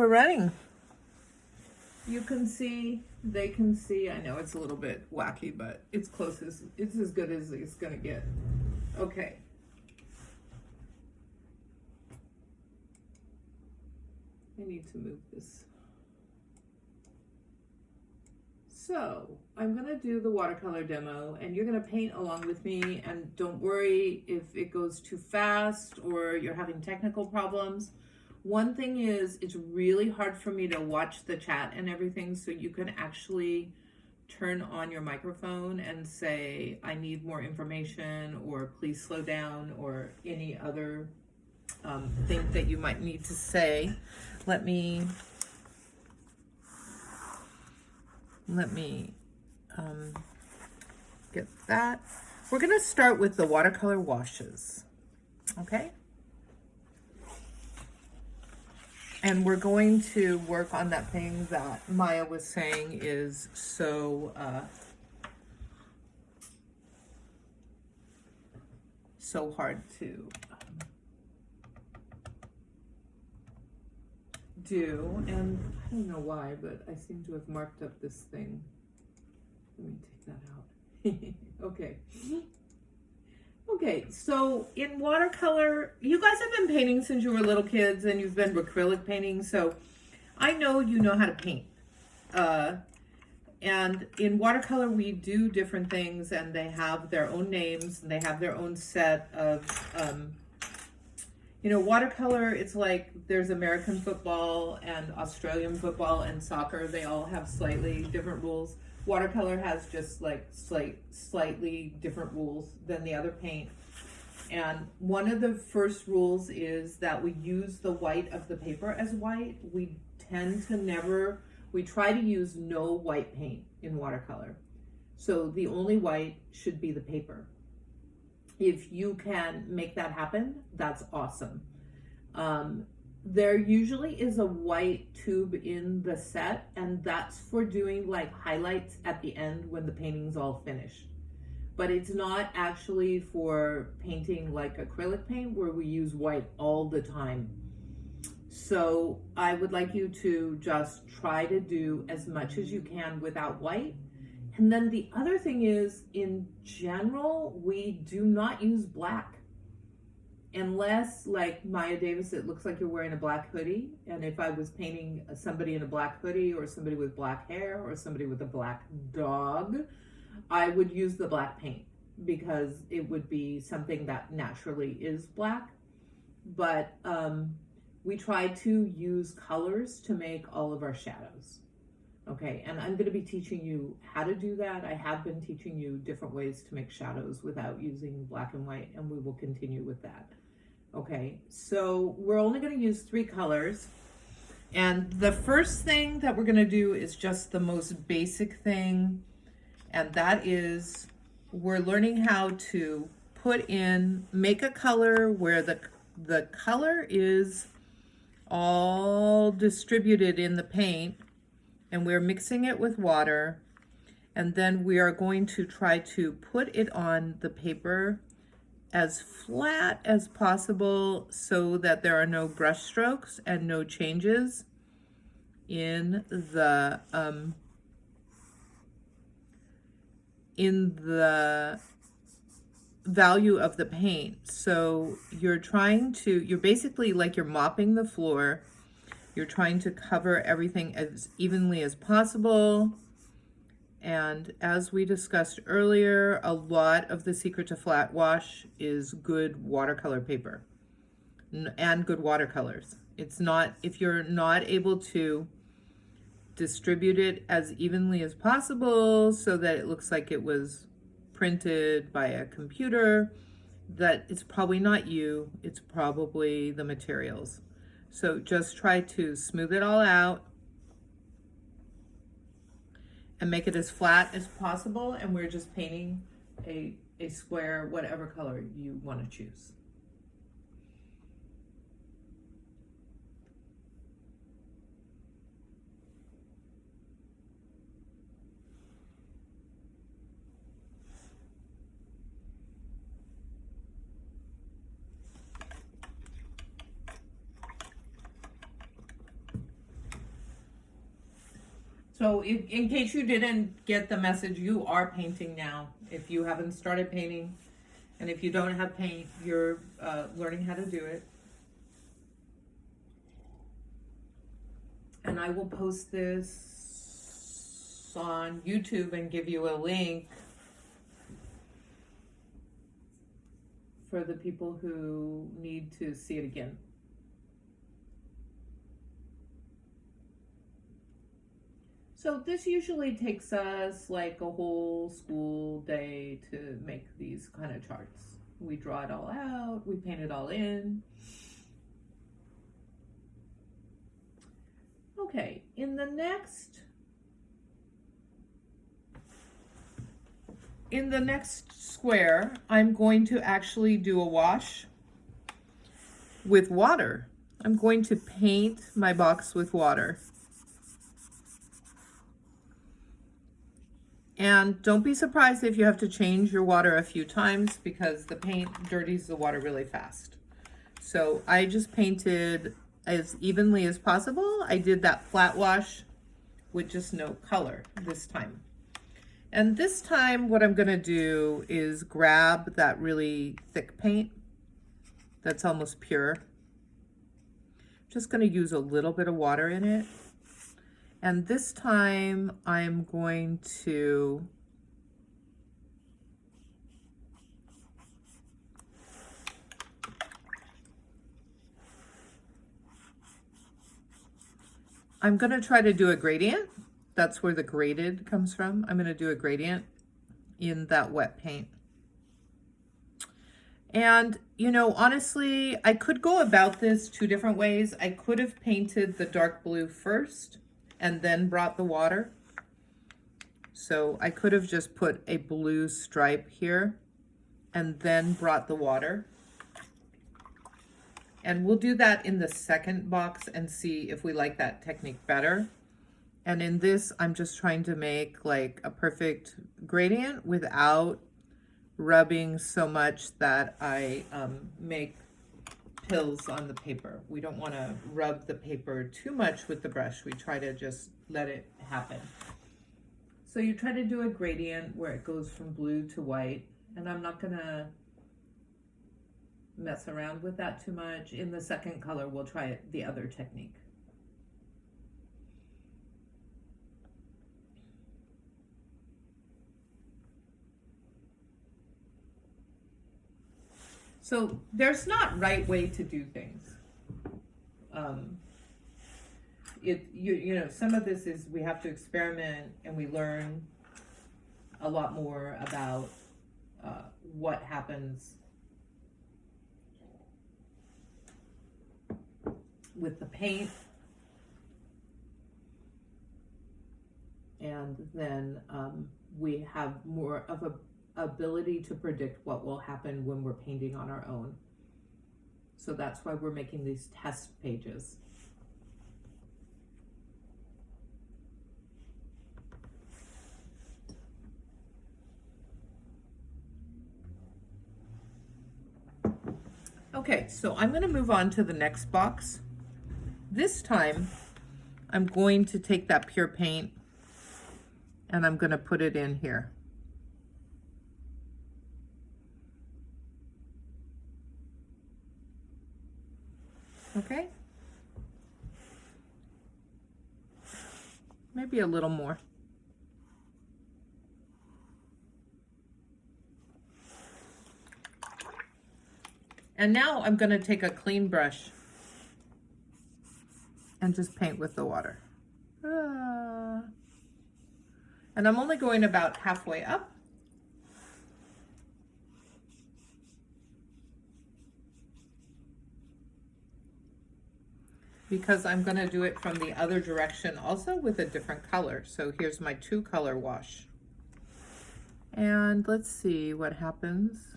we're running. You can see, they can see. I know it's a little bit wacky, but it's it's as good as it's gonna get. Okay. I need to move this. So I'm gonna do the watercolor demo and you're gonna paint along with me, and don't worry if it goes too fast or you're having technical problems. One thing is, it's really hard for me to watch the chat and everything, so you can actually turn on your microphone and say, I need more information, or please slow down, or any other thing that you might need to say. Let me get that. We're gonna start with the watercolor washes, okay? And we're going to work on that thing that Maya was saying is so hard to do. And I don't know why, but I seem to have marked up this thing. Let me take that out. Okay. Okay, so in watercolor, you guys have been painting since you were little kids, and you've been acrylic painting, so I know you know how to paint. And in watercolor, we do different things, and they have their own names, and they have their own set of, you know, watercolor, it's like there's American football and Australian football and soccer. They all have slightly different rules. Watercolor has just like slightly different rules than the other paint. And one of the first rules is that we use the white of the paper as white. We tend to we try to use no white paint in watercolor. So the only white should be the paper. If you can make that happen, that's awesome. There usually is a white tube in the set, and that's for doing like highlights at the end when the painting's all finished. But it's not actually for painting like acrylic paint where we use white all the time. So I would like you to just try to do as much as you can without white. And then the other thing is, in general, we do not use black. Unless, like Maya Davis, it looks like you're wearing a black hoodie. And if I was painting somebody in a black hoodie, or somebody with black hair, or somebody with a black dog, I would use the black paint because it would be something that naturally is black. But we try to use colors to make all of our shadows. Okay, and I'm going to be teaching you how to do that. I have been teaching you different ways to make shadows without using black and white, and we will continue with that. Okay, so we're only going to use 3 colors. And the first thing that we're going to do is just the most basic thing, and that is we're learning how to make a color where the color is all distributed in the paint, and we're mixing it with water, and then we are going to try to put it on the paper as flat as possible so that there are no brush strokes and no changes in the value of the paint. So you're basically like you're mopping the floor. You're trying to cover everything as evenly as possible. And as we discussed earlier, a lot of the secret to flat wash is good watercolor paper and good watercolors. It's not, if you're not able to distribute it as evenly as possible so that it looks like it was printed by a computer, that it's probably not you, it's probably the materials. So just try to smooth it all out and make it as flat as possible, and we're just painting a square, whatever color you want to choose. So in case you didn't get the message, you are painting now. If you haven't started painting, and if you don't have paint, you're learning how to do it. And I will post this on YouTube and give you a link for the people who need to see it again. So this usually takes us like a whole school day to make these kind of charts. We draw it all out, we paint it all in. Okay, in the next square, I'm going to actually do a wash with water. I'm going to paint my box with water. And don't be surprised if you have to change your water a few times because the paint dirties the water really fast. So I just painted as evenly as possible. I did that flat wash with just no color this time. And this time what I'm gonna do is grab that really thick paint that's almost pure. Just gonna use a little bit of water in it. And this time I'm going to try to do a gradient. That's where the graded comes from. I'm gonna do a gradient in that wet paint. And, you know, honestly, I could go about this two different ways. I could have painted the dark blue first and then brought the water. So I could have just put a blue stripe here and then brought the water. And we'll do that in the second box and see if we like that technique better. And in this, I'm just trying to make like a perfect gradient without rubbing so much that I make pills on the paper. We don't want to rub the paper too much with the brush. We try to just let it happen. So you try to do a gradient where it goes from blue to white, and I'm not gonna mess around with that too much. In the second color, we'll try the other technique. So there's not right way to do things. You know, some of this is we have to experiment and we learn a lot more about what happens with the paint. And then we have more of a ability to predict what will happen when we're painting on our own. So that's why we're making these test pages. Okay, so I'm going to move on to the next box. This time I'm going to take that pure paint and I'm going to put it in here. Okay, maybe a little more. And now I'm going to take a clean brush and just paint with the water. And I'm only going about halfway up. Because I'm going to do it from the other direction also with a different color. So here's my 2-color wash. And let's see what happens.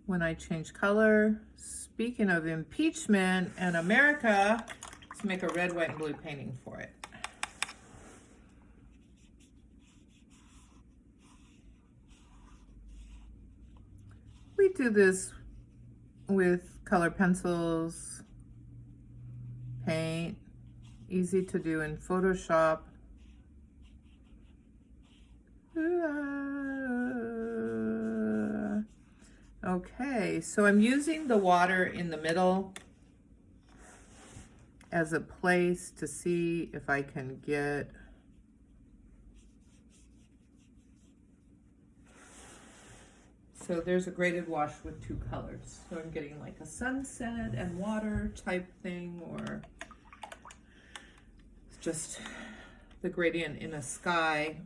When I change color. Speaking of impeachment and America, let's make a red, white, and blue painting for it. We we do this with color pencils, paint, easy to do in Photoshop. Okay, so I'm using the water in the middle as a place to see if I can get so there's a graded wash with two colors. So I'm getting like a sunset and water type thing, or just the gradient in a sky.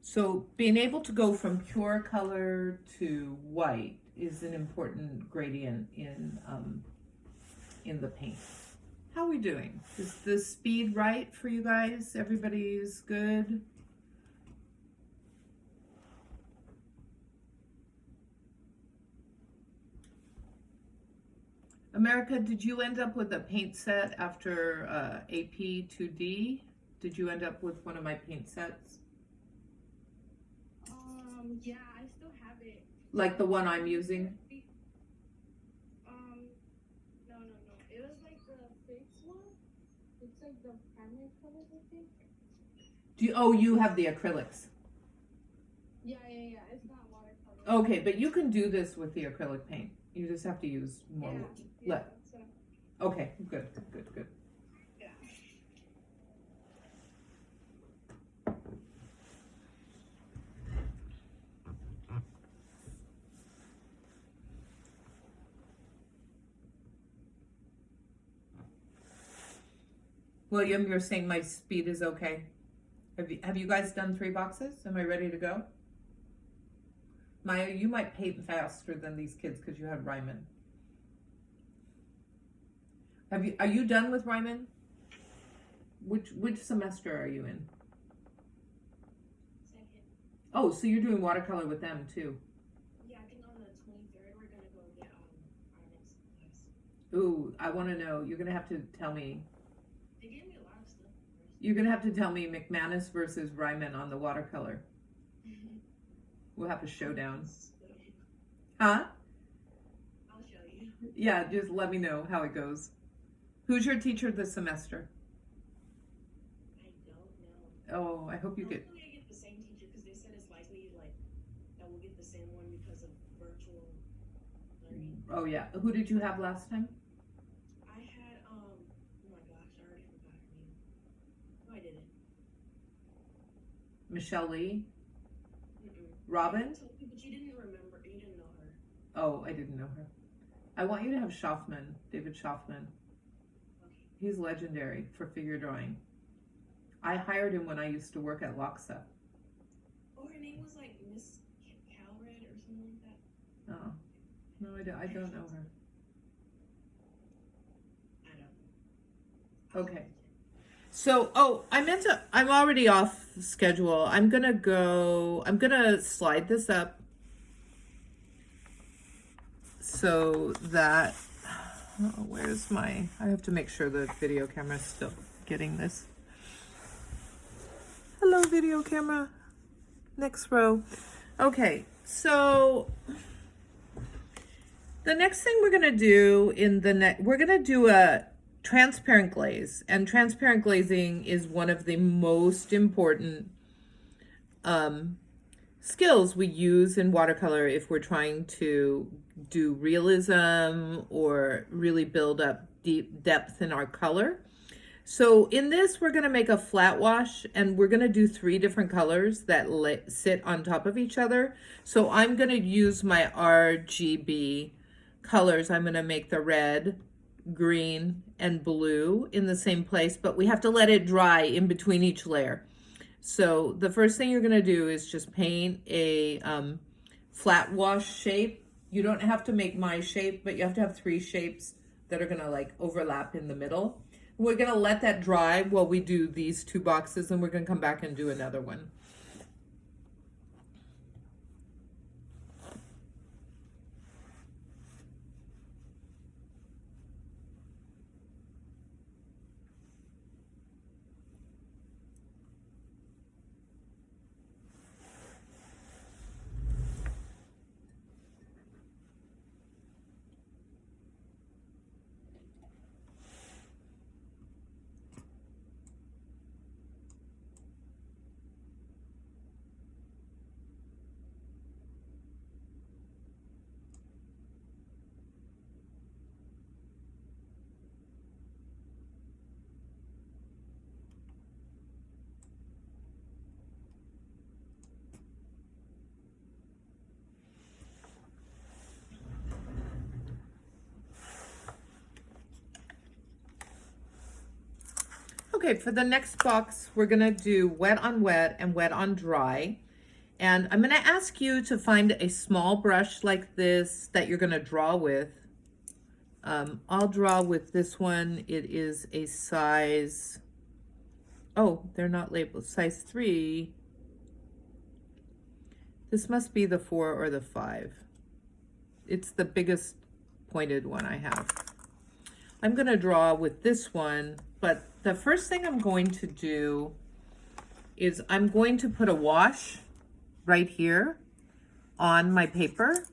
So being able to go from pure color to white is an important gradient in the paint. How are we doing? Is the speed right for you guys? Everybody's good? America, did you end up with a paint set after AP 2D? Did you end up with one of my paint sets? Yeah, I still have it. Like the one I'm using? No. It was like the fixed one. It's like the primary colors, I think. You have the acrylics. Yeah. It's not watercolor. Okay, but you can do this with the acrylic paint. You just have to use more. Yeah. Okay, good. Yeah. William, you're saying my speed is okay. Have you guys done 3 boxes? Am I ready to go? Maya, you might paint faster than these kids because you have Ryman. Are you done with Ryman? Which semester are you in? Second. Oh, so you're doing watercolor with them too. Yeah, I think on the 23rd we're gonna go get our next class. Ooh, I want to know. You're gonna have to tell me. They gave me a lot of stuff. You're gonna have to tell me McManus versus Ryman on the watercolor. We'll have a showdown. Huh? I'll show you. Yeah, just let me know how it goes. Who's your teacher this semester? I don't know. Oh, I hope you get. Hopefully I get the same teacher because they said it's likely that we'll get the same one because of virtual learning. Oh yeah. Who did you have last time? I had oh my gosh, I already forgot her name. No, I didn't. Michelle Lee? Mm-mm. Robin? But you didn't remember. You didn't know her. Oh, I didn't know her. I want you to have Schaufman, David Schaufman. Okay. He's legendary for figure drawing. I hired him when I used to work at Loxa. Oh, her name was like Miss Calred or something like that. Oh, no, I don't know her. I don't know. Okay. So, I'm already off schedule. I'm gonna slide this up so that, I have to make sure the video camera's still getting this. Hello, video camera. Next row. Okay, so the next thing we're gonna do we're gonna do a transparent glaze, and transparent glazing is one of the most important skills we use in watercolor if we're trying to do realism or really build up deep depth in our color. So in this, we're going to make a flat wash, and we're going to do 3 different colors that sit on top of each other. So I'm going to use my RGB colors. I'm going to make the red, green, and blue in the same place, but we have to let it dry in between each layer. So the first thing you're going to do is just paint a flat wash shape. You don't have to make my shape, but you have to have 3 shapes that are going to like overlap in the middle. We're going to let that dry while we do these 2 boxes, and we're going to come back and do another one. Okay, for the next box, we're gonna do wet on wet and wet on dry. And I'm gonna ask you to find a small brush like this that you're gonna draw with. I'll draw with this one. It is a size, oh, they're not labeled, size 3. This must be the 4 or the 5. It's the biggest pointed one I have. I'm gonna draw with this one, but the first thing I'm going to do is I'm going to put a wash right here on my paper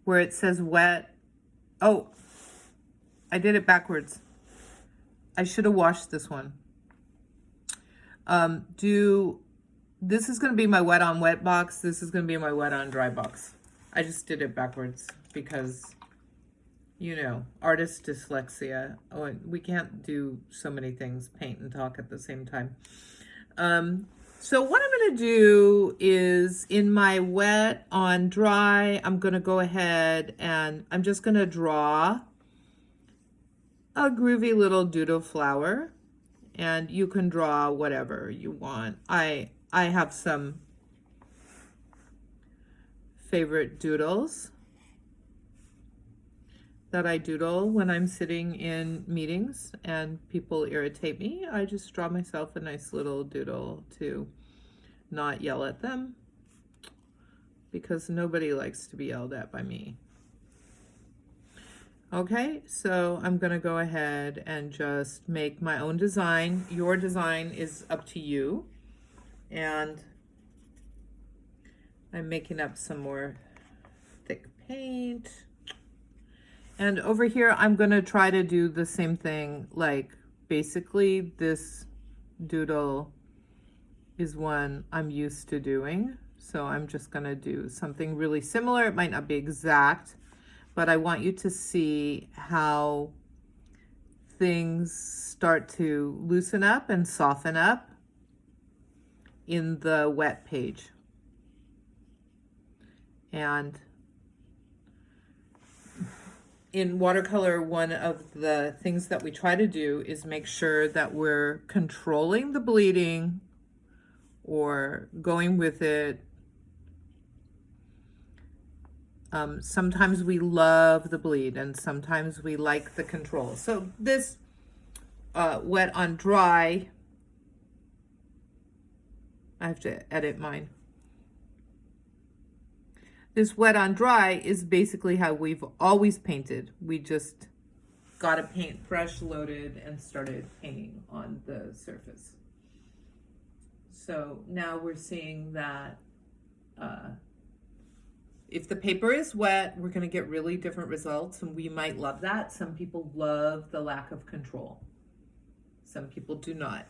where it says wet. Oh, I did it backwards. I should have washed this one. This is going to be my wet on wet box. This is going to be my wet on dry box. I just did it backwards because, you know, artist dyslexia. Oh, and we can't do so many things, paint and talk at the same time. So what I'm going to do is in my wet on dry, I'm going to go ahead and I'm just going to draw a groovy little doodle flower, and you can draw whatever you want. I have some favorite doodles that I doodle when I'm sitting in meetings and people irritate me. I just draw myself a nice little doodle to not yell at them, because nobody likes to be yelled at by me. Okay, so I'm gonna go ahead and just make my own design. Your design is up to you. And I'm making up some more thick paint. And over here, I'm gonna try to do the same thing. Like basically this doodle is one I'm used to doing. So I'm just gonna do something really similar. It might not be exact, but I want you to see how things start to loosen up and soften up in the wet page. And in watercolor, one of the things that we try to do is make sure that we're controlling the bleeding or going with it. Sometimes we love the bleed and sometimes we like the control. So this wet on dry, I have to edit mine. This wet on dry is basically how we've always painted. We just got a paintbrush loaded and started painting on the surface. So now we're seeing that if the paper is wet, we're going to get really different results, and we might love that. Some people love the lack of control. Some people do not.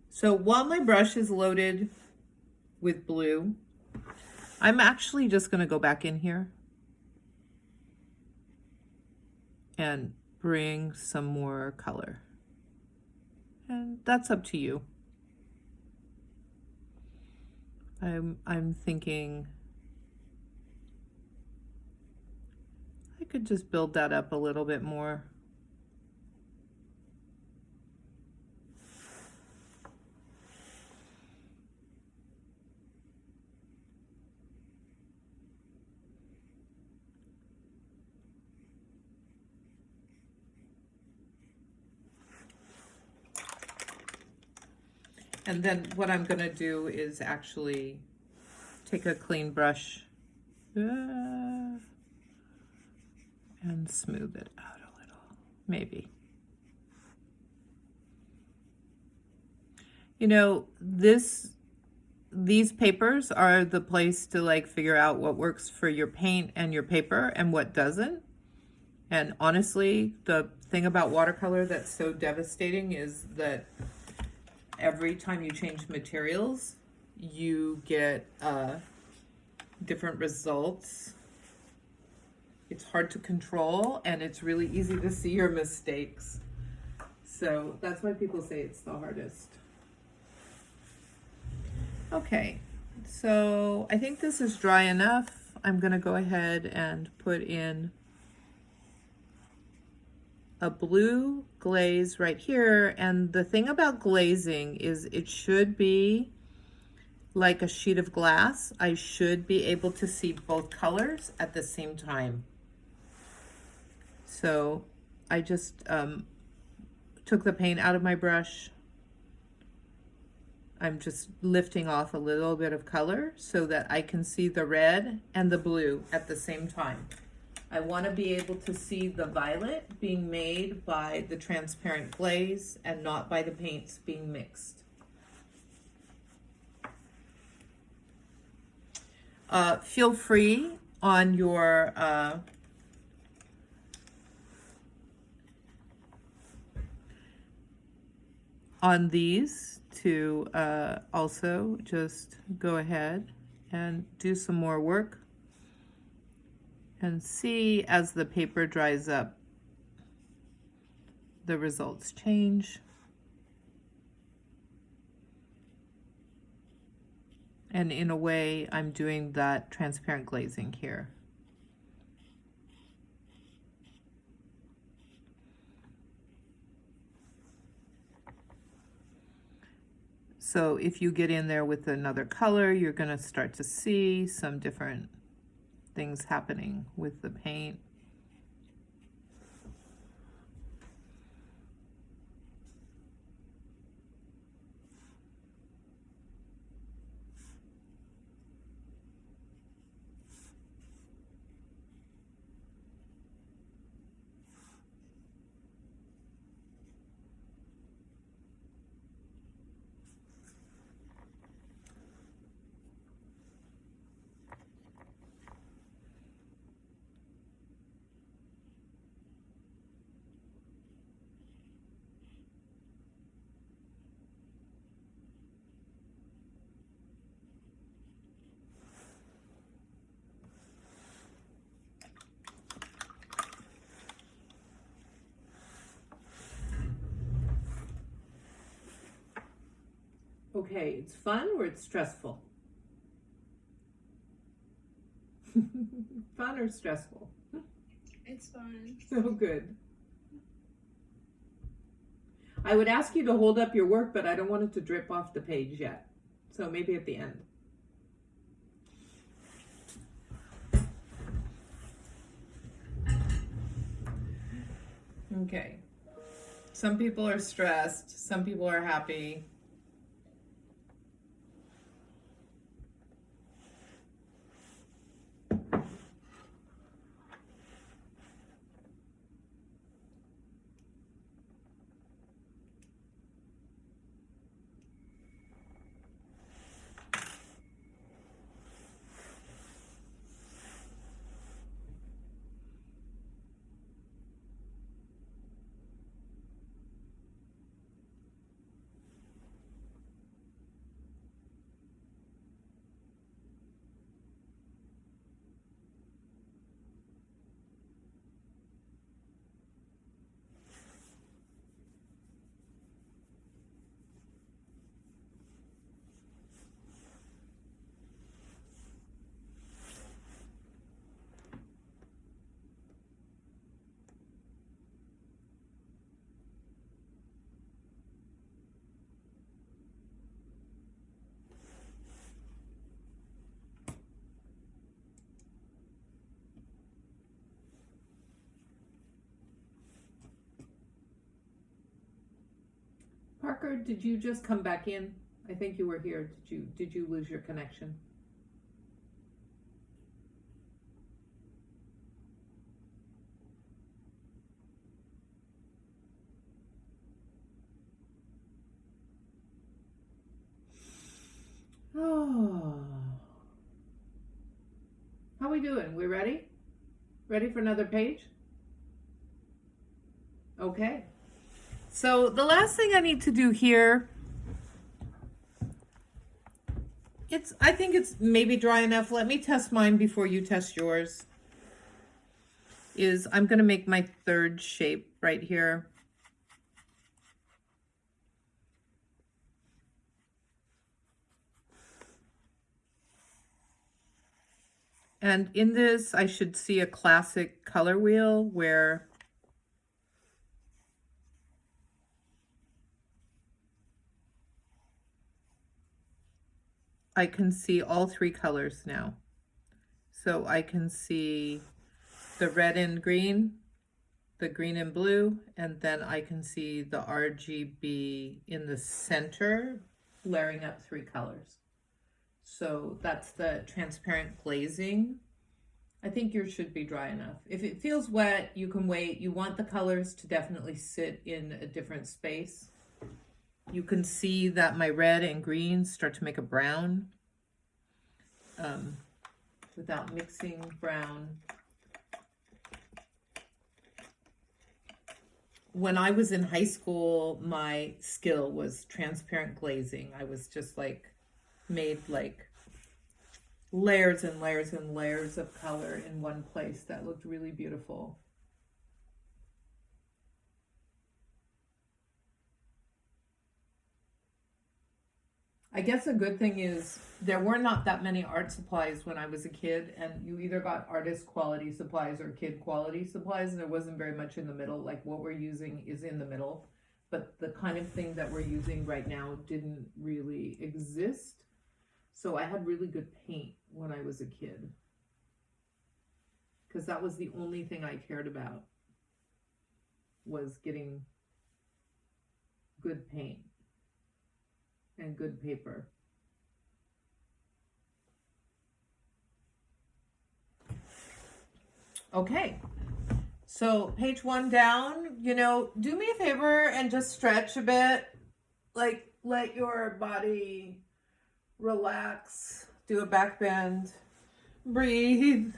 So while my brush is loaded with blue, I'm actually just going to go back in here and bring some more color. And that's up to you. I'm thinking I could just build that up a little bit more. And then what I'm going to do is actually take a clean brush and smooth it out a little, maybe. You know, these papers are the place to like figure out what works for your paint and your paper and what doesn't. And honestly, the thing about watercolor that's so devastating is that every time you change materials, you get different results. It's hard to control, and it's really easy to see your mistakes. So that's why people say it's the hardest. Okay, so I think this is dry enough. I'm gonna go ahead and put in a blue glaze right here. And the thing about glazing is it should be like a sheet of glass. I should be able to see both colors at the same time. So I just took the paint out of my brush. I'm just lifting off a little bit of color so that I can see the red and the blue at the same time. I want to be able to see the violet being made by the transparent glaze and not by the paints being mixed. Feel free on your on these to also just go ahead and do some more work and see as the paper dries up the results change. And in a way, I'm doing that transparent glazing here. So if you get in there with another color, you're going to start to see some different things happening with the paint. Okay, it's fun or it's stressful? Fun or stressful? It's fun. So good. I would ask you to hold up your work, but I don't want it to drip off the page yet. So maybe at the end. Okay. Some people are stressed, some people are happy. Parker, did you just come back in? I think you were here. Did you lose your connection? Oh. How we doing? We ready? Ready for another page? Okay. So the last thing I need to do here, I think it's maybe dry enough. Let me test mine before you test yours. I'm going to make my third shape right here. And in this, I should see a classic color wheel where I can see all three colors now. So I can see the red and green, the green and blue, and then I can see the RGB in the center, layering up three colors. So that's the transparent glazing. I think yours should be dry enough. If it feels wet, you can wait. You want the colors to definitely sit in a different space. You can see that my red and green start to make a brown without mixing brown. When I was in high school, my skill was transparent glazing. I was just like made like layers and layers and layers of color in one place that looked really beautiful. I guess a good thing is there were not that many art supplies when I was a kid, and you either got artist quality supplies or kid quality supplies, and there wasn't very much in the middle. Like what we're using is in the middle, but the kind of thing that we're using right now didn't really exist. So I had really good paint when I was a kid, because that was the only thing I cared about, was getting good paint and good paper. Okay, so page 1 down, do me a favor and just stretch a bit, like let your body relax, do a back bend, breathe,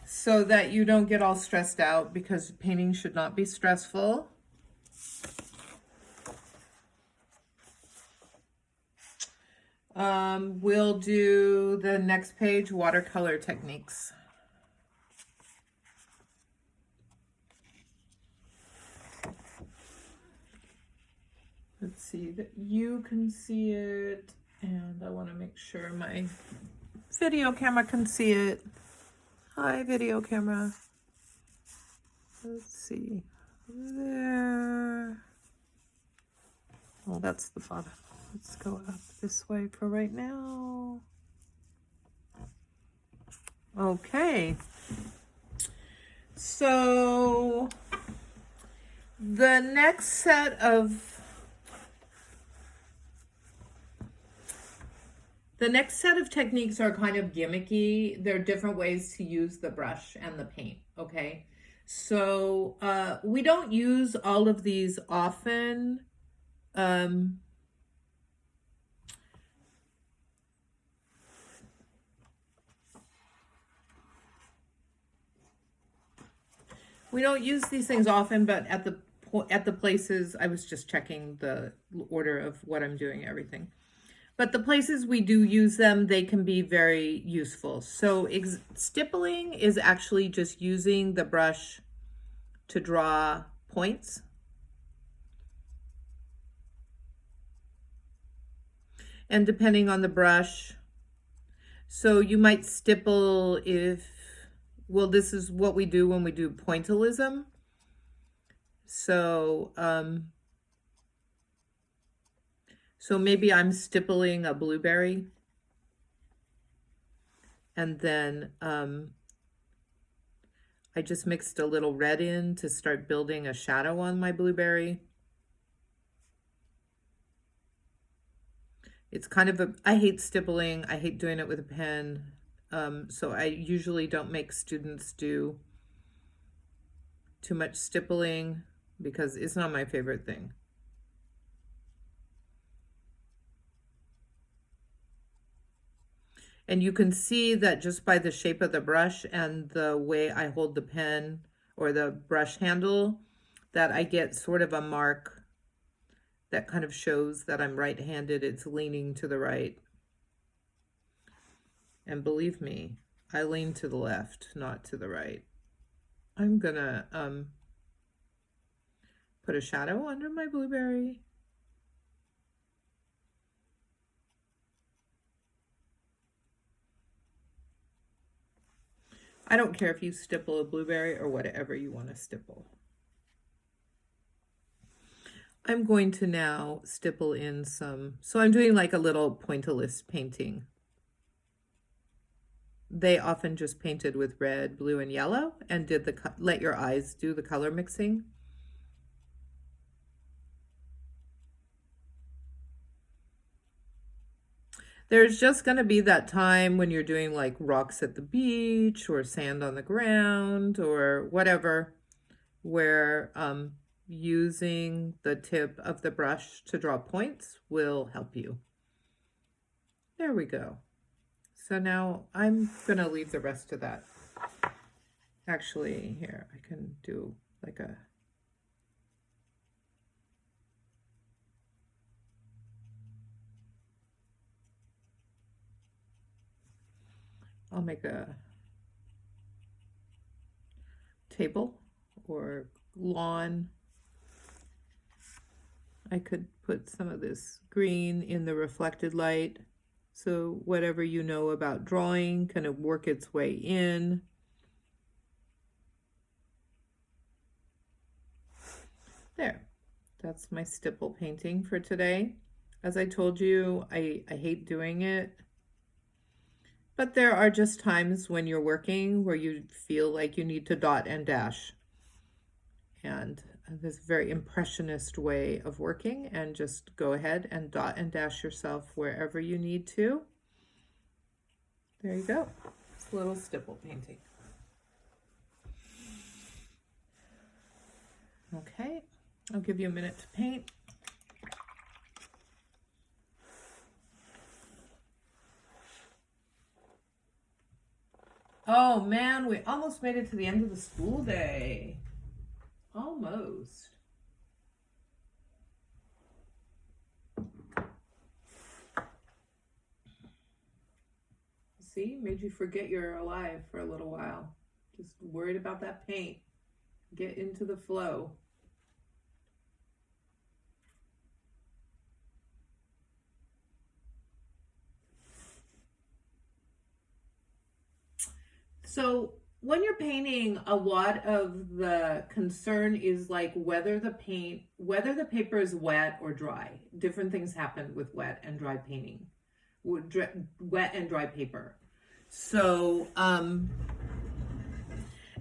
so that you don't get all stressed out, because painting should not be stressful. We'll do the next page, watercolor techniques. Let's see that you can see it, and I want to make sure my video camera can see it. Hi, video camera. Let's see. There. Oh, that's the bottom. Let's go up this way for right now. Okay. So the next set of techniques are kind of gimmicky. There are different ways to use the brush and the paint, okay? So we don't use all of these often. We don't use these things often, but at the places, I was just checking the order of what I'm doing, everything. But the places we do use them, they can be very useful. So stippling is actually just using the brush to draw points. And depending on the brush, so you might stipple well, this is what we do when we do pointillism. So, so maybe I'm stippling a blueberry, and then I just mixed a little red in to start building a shadow on my blueberry. It's kind of I hate stippling. I hate doing it with a pen. So I usually don't make students do too much stippling because it's not my favorite thing. And you can see that just by the shape of the brush and the way I hold the pen or the brush handle, that I get sort of a mark that kind of shows that I'm right-handed. It's leaning to the right. And believe me, I lean to the left, not to the right. I'm gonna put a shadow under my blueberry. I don't care if you stipple a blueberry or whatever you want to stipple. I'm going to now stipple in some, so I'm doing like a little pointillist painting. They often just painted with red, blue, and yellow and did let your eyes do the color mixing. There's just going to be that time when you're doing like rocks at the beach or sand on the ground or whatever, where using the tip of the brush to draw points will help you. There we go. So now I'm gonna leave the rest of that. Actually, here, I can do like I'll make a table or lawn. I could put some of this green in the reflected light. So whatever you know about drawing kind of work its way in. There, that's my stipple painting for today. As I told you, I hate doing it. But there are just times when you're working where you feel like you need to dot and dash. And this very impressionist way of working, and just go ahead and dot and dash yourself wherever you need to. There you go. It's a little stipple painting. Okay, I'll give you a minute to paint. Oh man, we almost made it to the end of the school day. Almost. See, made you forget you're alive for a little while. Just worried about that paint. Get into the flow. So when you're painting, a lot of the concern is like whether the paper is wet or dry. Different things happen with wet and dry painting, wet and dry paper. So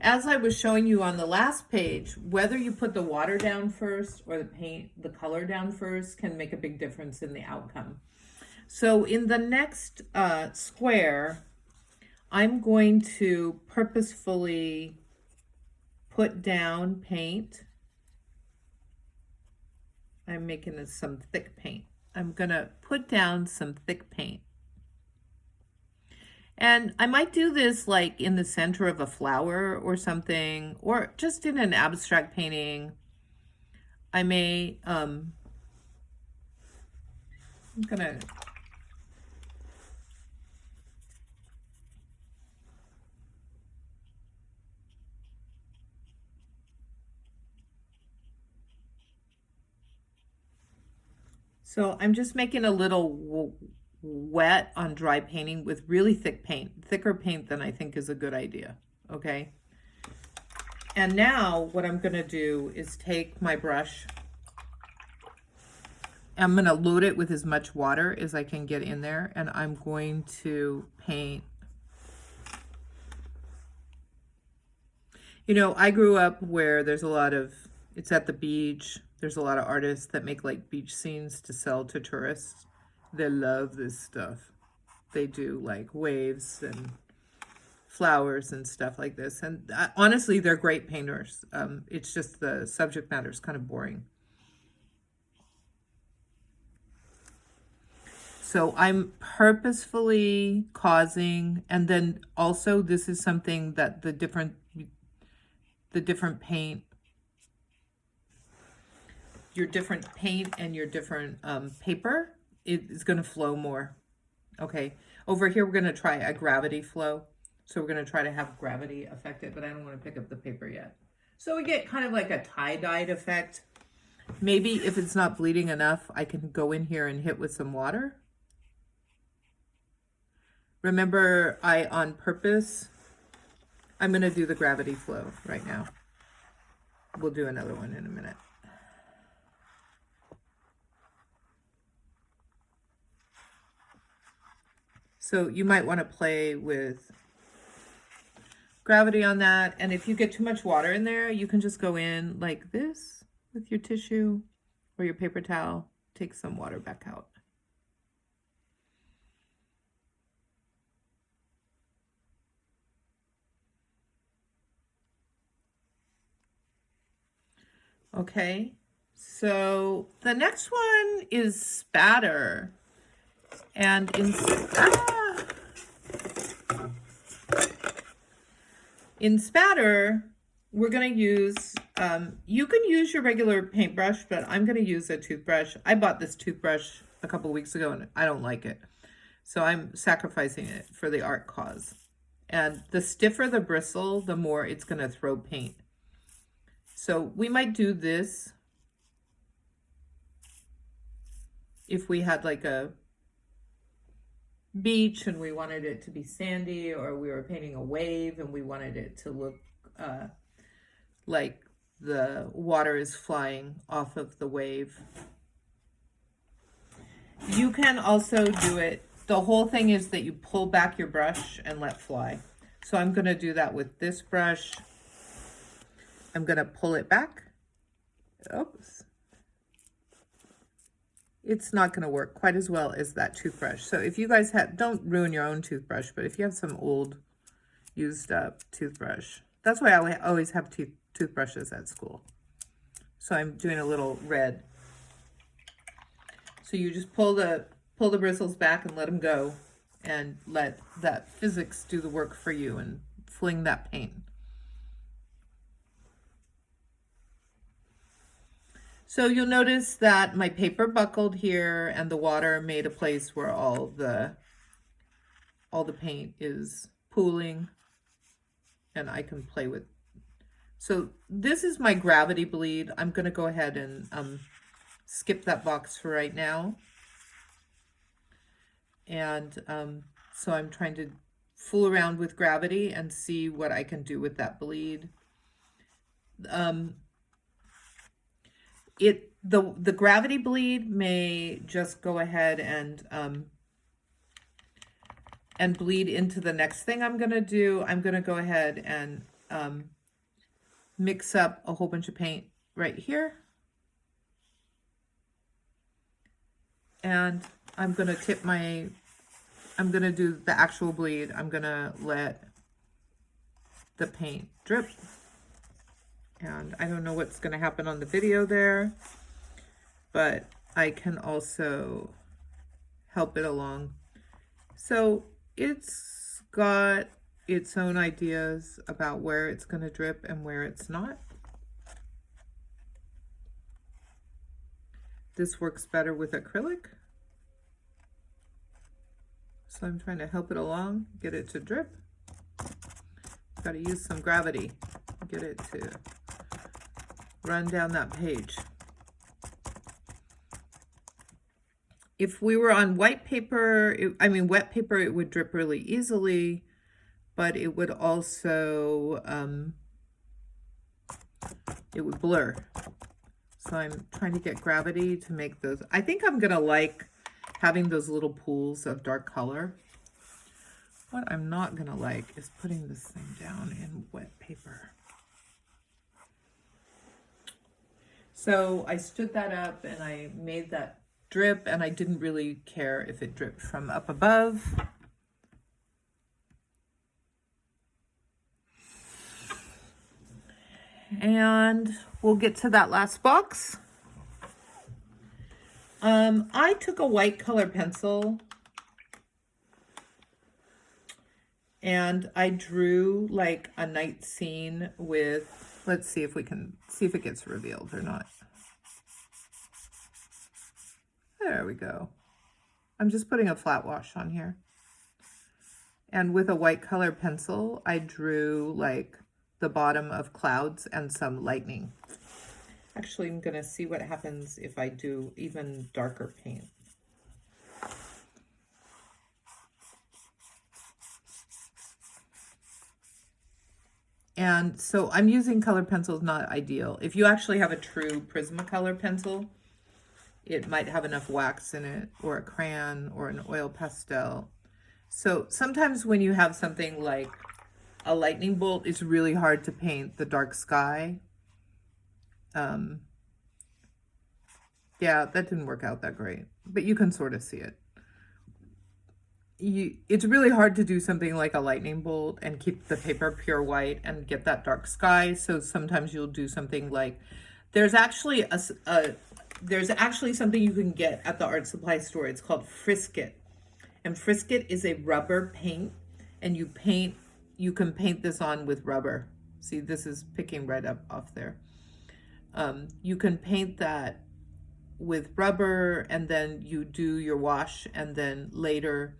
as I was showing you on the last page, whether you put the water down first or the color down first can make a big difference in the outcome. So in the next square, I'm going to purposefully put down paint. I'm making this some thick paint. I'm gonna put down some thick paint. And I might do this like in the center of a flower or something, or just in an abstract painting. I may, I'm gonna So I'm just making a little wet on dry painting with really thick paint, thicker paint than I think is a good idea, okay? And now what I'm gonna do is take my brush, I'm gonna load it with as much water as I can get in there, and I'm going to paint. You know, I grew up where there's a lot of, it's at the beach, there's a lot of artists that make like beach scenes to sell to tourists. They love this stuff. They do like waves and flowers and stuff like this. And honestly, they're great painters. It's just the subject matter is kind of boring. So I'm purposefully causing, and then also this is something that the different paint, your different paint and your different paper, it is going to flow more. Okay, over here we're going to try a gravity flow. So we're going to try to have gravity affect it, but I don't want to pick up the paper yet. So we get kind of like a tie-dyed effect. Maybe if it's not bleeding enough, I can go in here and hit with some water. Remember, I on purpose I'm going to do the gravity flow right now. We'll do another one in a minute. So you might want to play with gravity on that. And if you get too much water in there, you can just go in like this with your tissue or your paper towel. Take some water back out. Okay, so the next one is spatter. And in spatter, we're going to use, you can use your regular paintbrush, but I'm going to use a toothbrush. I bought this toothbrush a couple weeks ago and I don't like it. So I'm sacrificing it for the art cause. And the stiffer the bristle, the more it's going to throw paint. So we might do this if we had like a beach and we wanted it to be sandy, or we were painting a wave and we wanted it to look like the water is flying off of the wave. You can also do it, the whole thing is that you pull back your brush and let fly. So I'm going to do that with this brush. I'm going to pull it back. Oops. It's not going to work quite as well as that toothbrush. So if you guys have, don't ruin your own toothbrush, but if you have some old used up toothbrush, that's why I always have toothbrushes at school. So I'm doing a little red. So you just pull the bristles back and let them go and let that physics do the work for you and fling that paint. So you'll notice that my paper buckled here and the water made a place where all the paint is pooling and I can play with. So this is my gravity bleed. I'm going to go ahead and skip that box for right now. And so I'm trying to fool around with gravity and see what I can do with that bleed. The gravity bleed may just go ahead and bleed into the next thing I'm going to do. I'm going to go ahead and mix up a whole bunch of paint right here. And I'm going to I'm going to do the actual bleed. I'm going to let the paint drip. And I don't know what's going to happen on the video there, but I can also help it along. So it's got its own ideas about where it's going to drip and where it's not. This works better with acrylic. So I'm trying to help it along, get it to drip. Got to use some gravity, get it to run down that page. If we were on white paper, wet paper, it would drip really easily, but it would also, it would blur. So I'm trying to get gravity to make those. I think I'm gonna like having those little pools of dark color. What I'm not gonna like is putting this thing down in wet paper. So I stood that up and I made that drip, and I didn't really care if it dripped from up above. And we'll get to that last box. I took a white color pencil and I drew like a night scene with, let's see if we can see if it gets revealed or not. There we go. I'm just putting a flat wash on here. And with a white color pencil, I drew like the bottom of clouds and some lightning. Actually, I'm gonna see what happens if I do even darker paint. And so I'm using color pencils, not ideal. If you actually have a true Prismacolor pencil, it might have enough wax in it, or a crayon, or an oil pastel. So sometimes when you have something like a lightning bolt, it's really hard to paint the dark sky. Yeah, that didn't work out that great, but you can sort of see it. It's really hard to do something like a lightning bolt and keep the paper pure white and get that dark sky. So sometimes you'll do something like, there's actually something you can get at the art supply store. It's called Frisket. And Frisket is a rubber paint, and you can paint this on with rubber. See, this is picking right up off there. You can paint that with rubber, and then you do your wash, and then later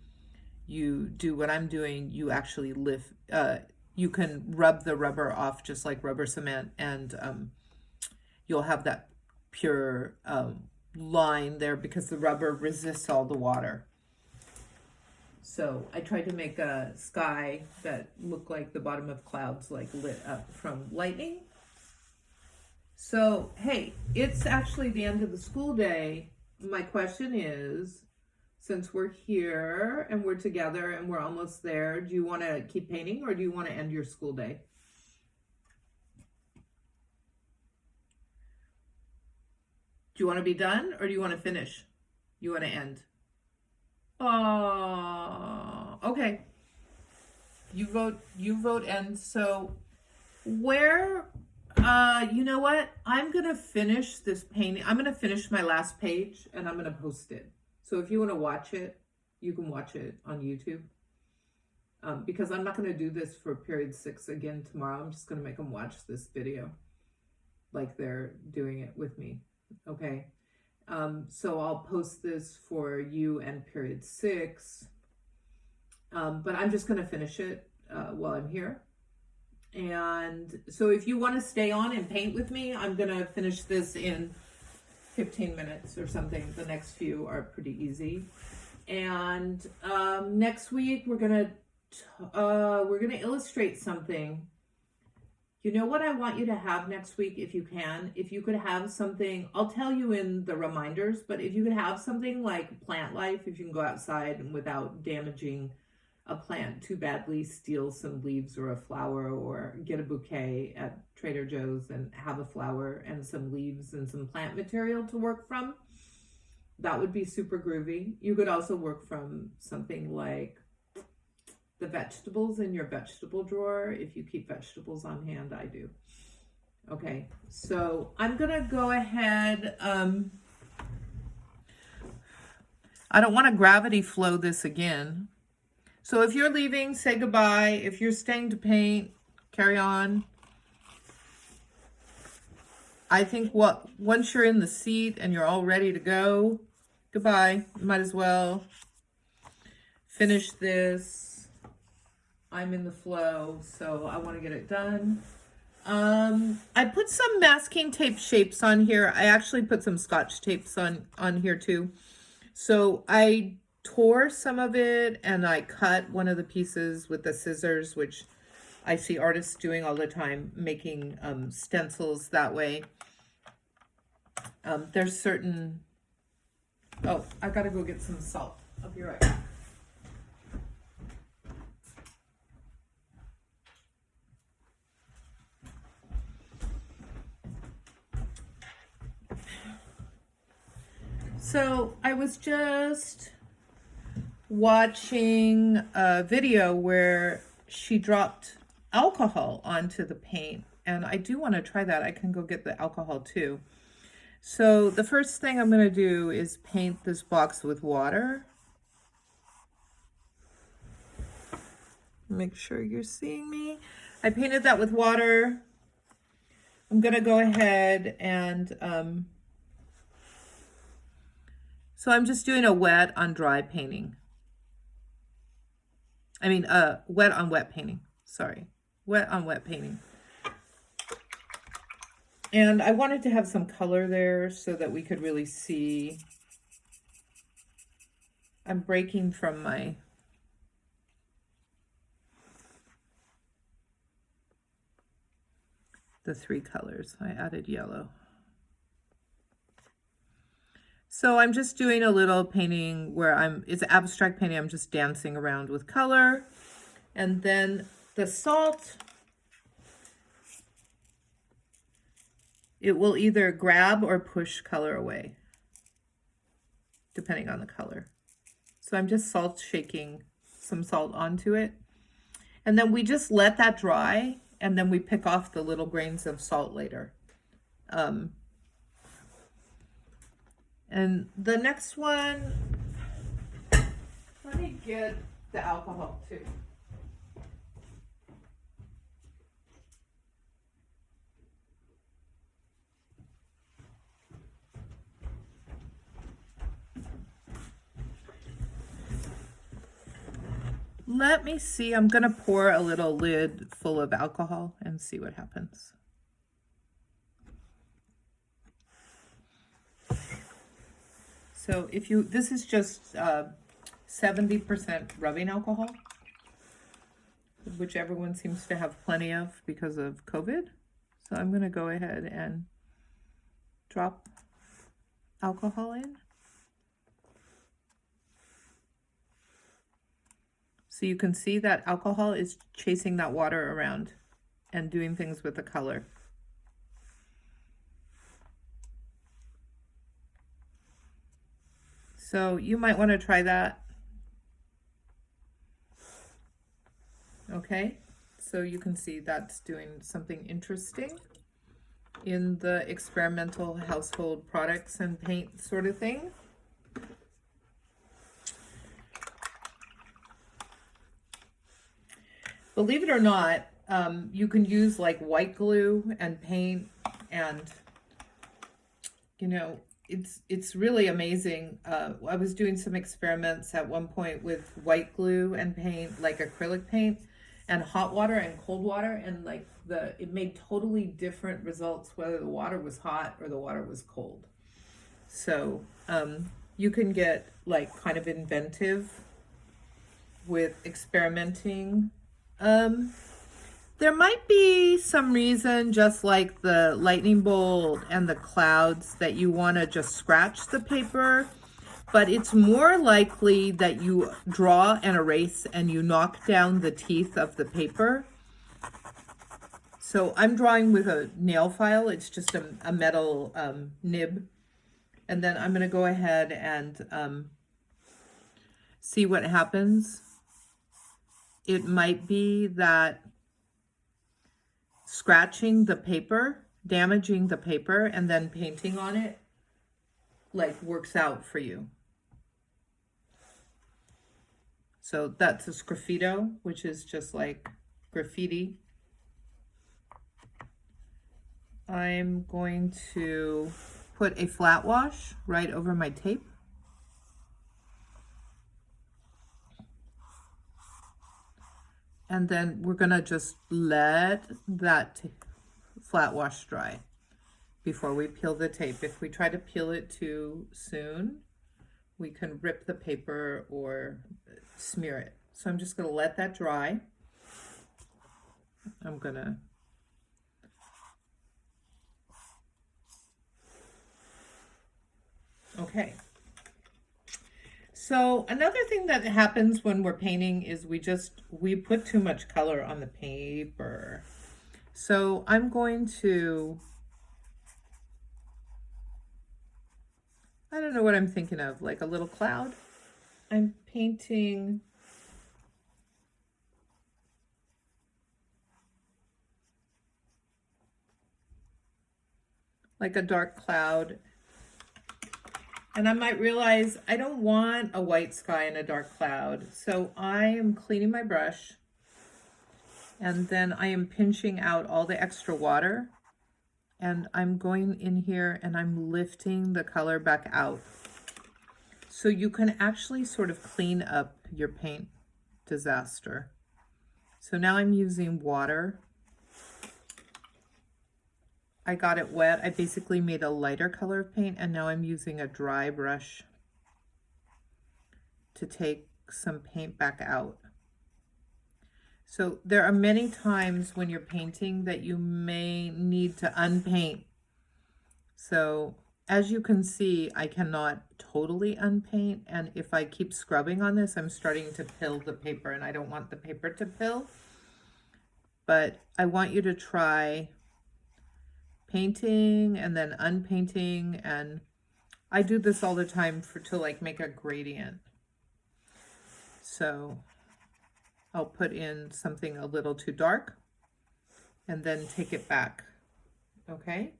you do what I'm doing. You actually lift, you can rub the rubber off just like rubber cement, and you'll have that pure line there because the rubber resists all the water. So I tried to make a sky that looked like the bottom of clouds, like lit up from lightning. So, hey, it's actually the end of the school day. My question is, since we're here and we're together and we're almost there, do you want to keep painting, or do you want to end your school day? Do you want to be done, or do you want to finish? You want to end? Oh, okay. You vote end. So where, you know what? I'm going to finish this painting. I'm going to finish my last page and I'm going to post it. So if you want to watch it, you can watch it on YouTube. Because I'm not going to do this for period 6 again tomorrow. I'm just going to make them watch this video like they're doing it with me. Okay. So I'll post this for you and period 6. But I'm just going to finish it while I'm here. And so if you want to stay on and paint with me, I'm going to finish this in 15 minutes or something. The next few are pretty easy. And next week we're going to illustrate something. You know what I want you to have next week, if you can? If you could have something, I'll tell you in the reminders, but if you could have something like plant life, if you can go outside and without damaging a plant too badly, steal some leaves or a flower, or get a bouquet at Trader Joe's and have a flower and some leaves and some plant material to work from, that would be super groovy. You could also work from something like the vegetables in your vegetable drawer, if you keep vegetables on hand. I do. Okay, so I'm gonna go ahead. I don't want to gravity flow this again. So if you're leaving, say goodbye. If you're staying to paint, carry on. I think once you're in the seat and you're all ready to go, goodbye. You might as well finish this. I'm in the flow, so I want to get it done. I put some masking tape shapes on here. I actually put some Scotch tapes on here too. So I tore some of it and I cut one of the pieces with the scissors, which I see artists doing all the time, making stencils that way. There's certain... Oh, I gotta go get some salt. I'll be right back. So I was just watching a video where she dropped alcohol onto the paint, and I do want to try that. I can go get the alcohol too. So the first thing I'm going to do is paint this box with water. Make sure you're seeing me. I painted that with water. I'm going to go ahead and so I'm just doing a wet on dry painting. I mean, wet on wet painting. Sorry, wet on wet painting. And I wanted to have some color there so that we could really see. I'm breaking from my... the 3 colors. I added yellow. So I'm just doing a little painting where it's abstract painting. I'm just dancing around with color. And then the salt, it will either grab or push color away, depending on the color. So I'm just shaking some salt onto it. And then we just let that dry, and then we pick off the little grains of salt later. And the next one, let me get the alcohol too. Let me see, I'm gonna pour a little lid full of alcohol and see what happens. So this is just 70% rubbing alcohol, which everyone seems to have plenty of because of COVID. So I'm gonna go ahead and drop alcohol in. So you can see that alcohol is chasing that water around and doing things with the color. So you might want to try that. Okay, so you can see that's doing something interesting in the experimental household products and paint sort of thing. Believe it or not, you can use like white glue and paint, and you know, it's really amazing. I was doing some experiments at one point with white glue and paint, like acrylic paint, and hot water and cold water, and like it made totally different results whether the water was hot or the water was cold. So you can get like kind of inventive with experimenting. There might be some reason, just like the lightning bolt and the clouds, that you want to just scratch the paper, but it's more likely that you draw and erase and you knock down the teeth of the paper. So I'm drawing with a nail file. It's just a metal nib. And then I'm going to go ahead and see what happens. It might be that scratching the paper, damaging the paper, and then painting on it, like, works out for you. So that's a sgraffito, which is just like graffiti. I'm going to put a flat wash right over my tape. And then we're gonna just let that flat wash dry before we peel the tape. If we try to peel it too soon, we can rip the paper or smear it. So I'm just gonna let that dry. I'm gonna okay. So another thing that happens when we're painting is we put too much color on the paper. So I'm going to, I don't know what I'm thinking of, like a little cloud. I'm painting like a dark cloud. And I might realize I don't want a white sky and a dark cloud. So I am cleaning my brush, and then I am pinching out all the extra water, and I'm going in here and I'm lifting the color back out. So you can actually sort of clean up your paint disaster. So now I'm using water. I got it wet. I basically made a lighter color of paint, and now I'm using a dry brush to take some paint back out. So there are many times when you're painting that you may need to unpaint. So as you can see, I cannot totally unpaint, and if I keep scrubbing on this, I'm starting to pill the paper, and I don't want the paper to pill. But I want you to try painting and then unpainting, and I do this all the time to like make a gradient. So I'll put in something a little too dark and then take it back, okay?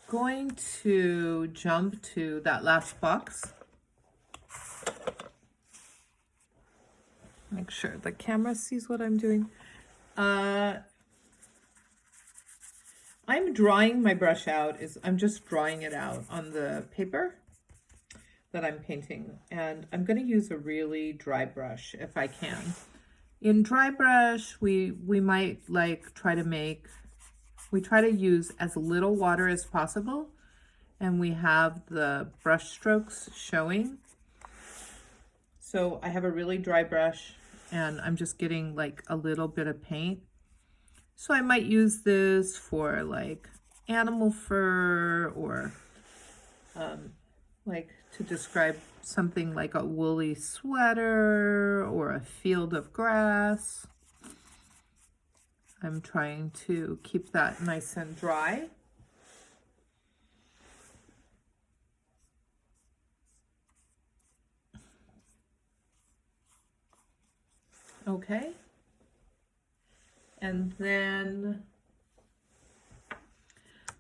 Going to jump to that last box. Make sure the camera sees what I'm doing. I'm drawing my brush out. I'm just drawing it out on the paper that I'm painting, and I'm going to use a really dry brush if I can. In dry brush, we might like try to use as little water as possible, and we have the brush strokes showing. So I have a really dry brush, and I'm just getting like a little bit of paint. So I might use this for like animal fur, or like to describe something like a woolly sweater or a field of grass. I'm trying to keep that nice and dry. Okay. And then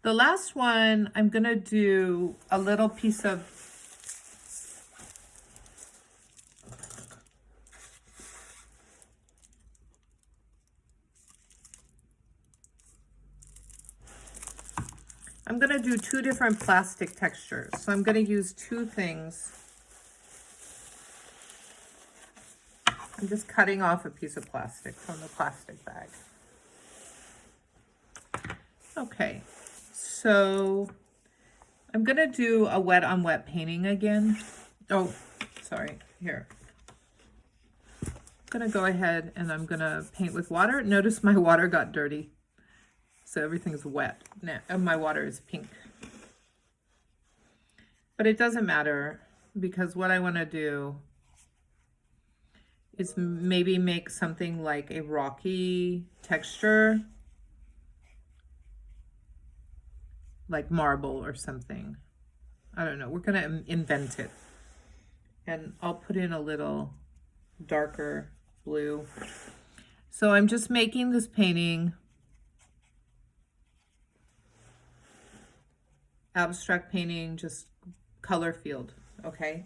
the last one, I'm gonna do a little piece of I'm gonna do two different plastic textures. So I'm gonna use two things. I'm just cutting off a piece of plastic from the plastic bag. Okay, so I'm gonna do a wet on wet painting again. Oh, sorry, here. I'm gonna go ahead and I'm gonna paint with water. Notice my water got dirty. So everything's wet now, and my water is pink. But it doesn't matter, because what I wanna do is maybe make something like a rocky texture, like marble or something. I don't know, we're gonna invent it. And I'll put in a little darker blue. So I'm just making this painting abstract painting, just color field, okay?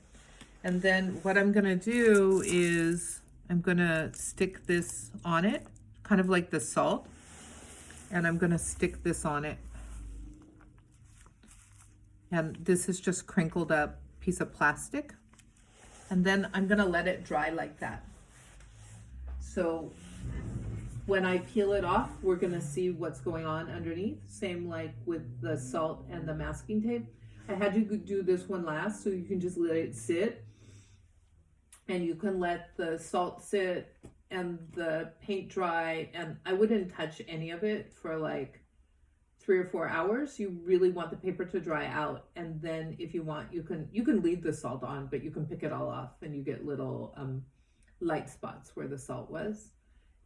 And then what I'm gonna do is I'm gonna stick this on it, kind of like the salt, and I'm gonna stick this on it. And this is just crinkled up piece of plastic. And then I'm gonna let it dry like that. So when I peel it off, we're gonna see what's going on underneath. Same like with the salt and the masking tape. I had to do this one last, so you can just let it sit. And you can let the salt sit and the paint dry, and I wouldn't touch any of it for like 3 or 4 hours. You really want the paper to dry out, and then if you want, you can leave the salt on, but you can pick it all off, and you get little light spots where the salt was.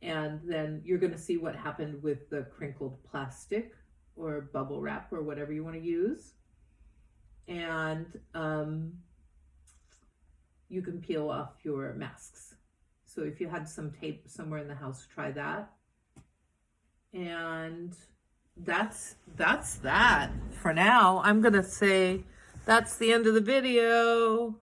And then you're going to see what happened with the crinkled plastic or bubble wrap or whatever you want to use. And you can peel off your masks. So if you had some tape somewhere in the house, try that. And that's that for now. I'm gonna say that's the end of the video.